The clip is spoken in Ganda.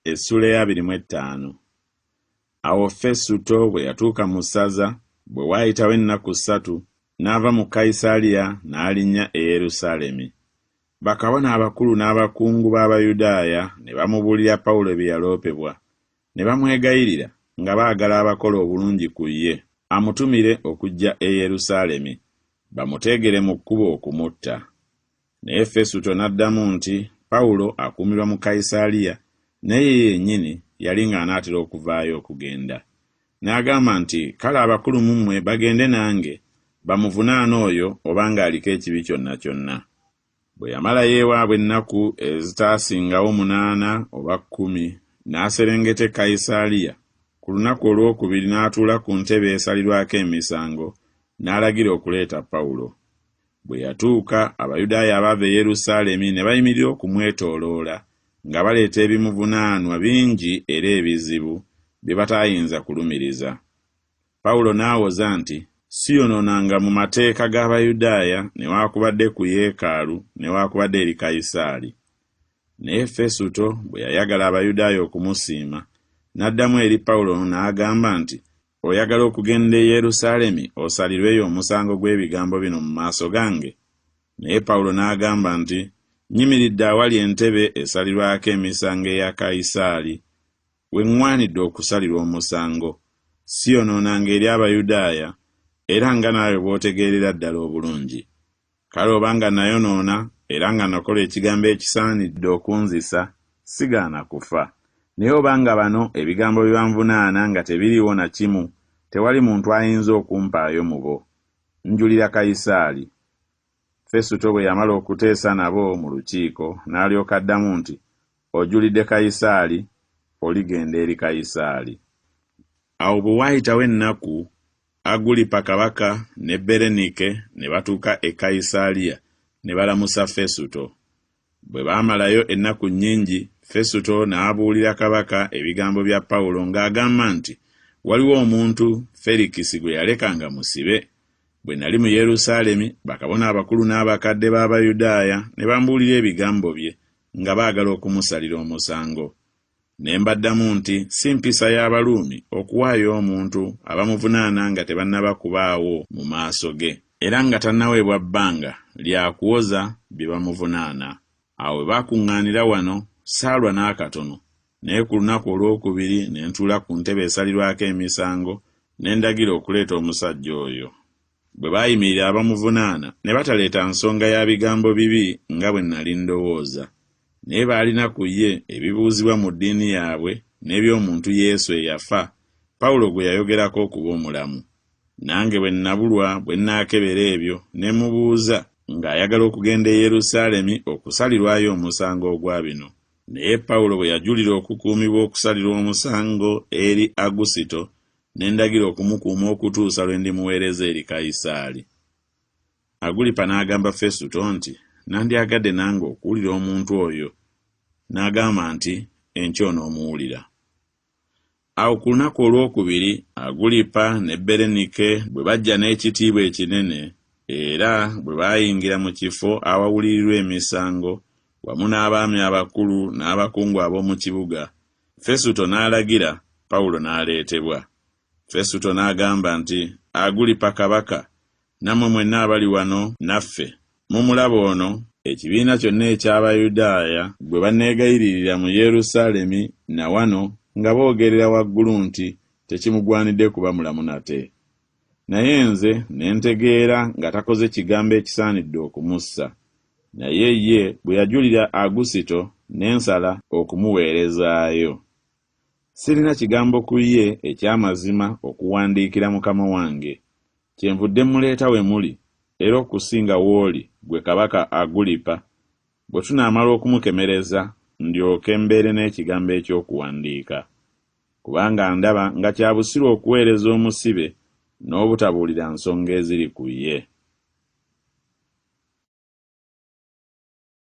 Essula ya 25. Awo Fesuto bwe yatuuka mu ssaza, bwe waayitawo ennaku 3, n'ava mu Kayisaliya n'alinnya e Yerusaalemi. Bakabona abakulu n'abakungu b'Abayudaaya ne bamubuulira Pawulo bye yaloopebwa, ne bamwegayirira nga baagala abakola obulungi ku ye, amutumire okujja e Yerusaalemi, bamuteegere mu kkubo okumutta. Naye Fesuto n'addamu nti Pawulo akuumirwa mu Kayisaliya, naye yennyini yali ng'anaatera okuvaayo okugenda. N'agamba nti kale abakulu mu mmwe bagende nange, bamuvunaane oyo obanga aliko ekibi kyonna kyonna. Bwe yamalayo ewaabwe ennaku ezitaasingawo 8 oba 10, n'aserengeta e Kayisaliya. Ku lunaku olwokubiri n'atuula ku ntebe esalirwako emisango, n'alagira okuleeta Pawulo. Bwe yatuuka, Abayudaaya abaava e Yerusaalemi ne bayimirira okumwetooloola, nga baleeta ebimuvunaanwa bingi era ebizibu bye bataayinza kulumiriza. Pawulo n'awoza nti siyonoonanga mu mateeka g'Abayudaaya newaakubadde ku yeekaalu newaakubadde eri Kayisaali. Naye Fesuto bwe yayagala Abayudaaya okumusiima, n'addamu eri Pawulo n'agamba nti oyagala okugenda e Yerusaalemi osalirweyo omusango gw'ebigambo bino mu maaso gange? Naye Pawulo n'agamba nti nyimiridde awali entebe esalirwako emisango eya Kayisaali, we ŋŋwanidde okusalirwa omusango. Siyonoonanga eri Abayudaaya, era nga naawe bw'otegeerera ddala obulungi. Kale obanga nayonoona era nga nakola ekigambo ekisaanidde okunzisa, sigaana kufa. Naye obanga bano ebigambo bye banvunaana nga tebiriiwo na kimu, tewali muntu ayinza okumpaayo mu bo. Njulira Kayisaali. Fesuto bwe yamala okuteesa nabo mu lukiiko, n'alyoka addamu nti ojulidde Kayisaali, oligenda eri Kayisaali. Awo bwe waayitawo ennaku, Agulipa kabaka ne Berenike ne batuuka e Kayisaliya ne balamusa Fesuto. Bwe baamalayo ennaku nnyingi, Fesuto n'abuulira kabaka ebigambo bya Pawulo ng'agamba nti waliwo omuntu Ferikisi gwe yalekanga musibe. Bwe nali mu Yerusaalemi, bakabona abakulu n'abakadde b'Abayudaaya ne bambuulira ebigambo bye nga baagala okumusalira omusango. Ne mbaddamu nti si mpisa y'Abaruumi okuwaayo omuntu abamuvunaana nga tebannaba kubaawo mu maaso ge, era nga tannaweebwa bbanga lya kuwoza bye bamuvunaana. Awo bwe baakuŋŋaanira wano, saalwa n'akatono, naye ku lunaku olwokubiri ne ntuula ku ntebe esalirwako emisango, ne ndagira okuleeta omusajja oyo. Bwe baayimirira abamuvunaana ne bataleeta nsonga ya bigambo bibi nga bwe nnali ndowooza, naye baalina ku ye ebibuuzibwa mu ddiini yaabwe n'eby'omuntu Yesu eyafa, Pawulo gwe yayogerako okuba omulamu. Nange bwe nnabulwa bwe nnaakebera ebyo ne mubuuza ng'ayagala okugenda e Yerusaalemi okusalirwayo omusango ogwa bino. Naye Pawulo bwe yajulira okukuumibwa okusalirwa omusango eri Agusito, ne ndagira okumukuuma okutuusa lwe ndimuweereza eri Kayisaali. Agulipa n'agamba Fesuto nti nandyagadde nange okuwulira omuntu oyo. N'agamba nti enkya onoomuwulira. Awo ku lunaku olwokubiri, Agulipa ne Berenike bwe bajja n'ekitiibwa ekinene, era bwe baayingira mu kifo awawulirirwa emisango wamu n'abaami abakulu n'abakungu ab'omu kibuga, Fesuto n'alagira Pawulo n'aleetebwa. Fesuto n'agamba nti Agulipa kabaka, nammwe mwenna abali wano naffe, mumulaba ono ekibiina kyonna eky'Abayudaaya gwe banneegayiririra mu Yerusaalemi na wano nga boogerera waggulu nti tekimugwanidde kuba mulamu nate. Naye nze ne ntegeera nga takoze kigambo ekisaanidde okumussa. Naye ye bwe yajulira Agusito ne nsala okumuweerezaayo. Sirina kigambo ku ye eky'amazima okuwandiikira mukama wange. Kyenvudde muleeta we muli, era okusinga w'oli gwe kabaka Agulipa, bwe tunaamala okumukemereza ndyoke mbeere n'ekigambo eky'okuwandiika. Kubanga ndaba nga kya busiru okuweereza omusibe n'obutabuulira nsonga eziri ku ye.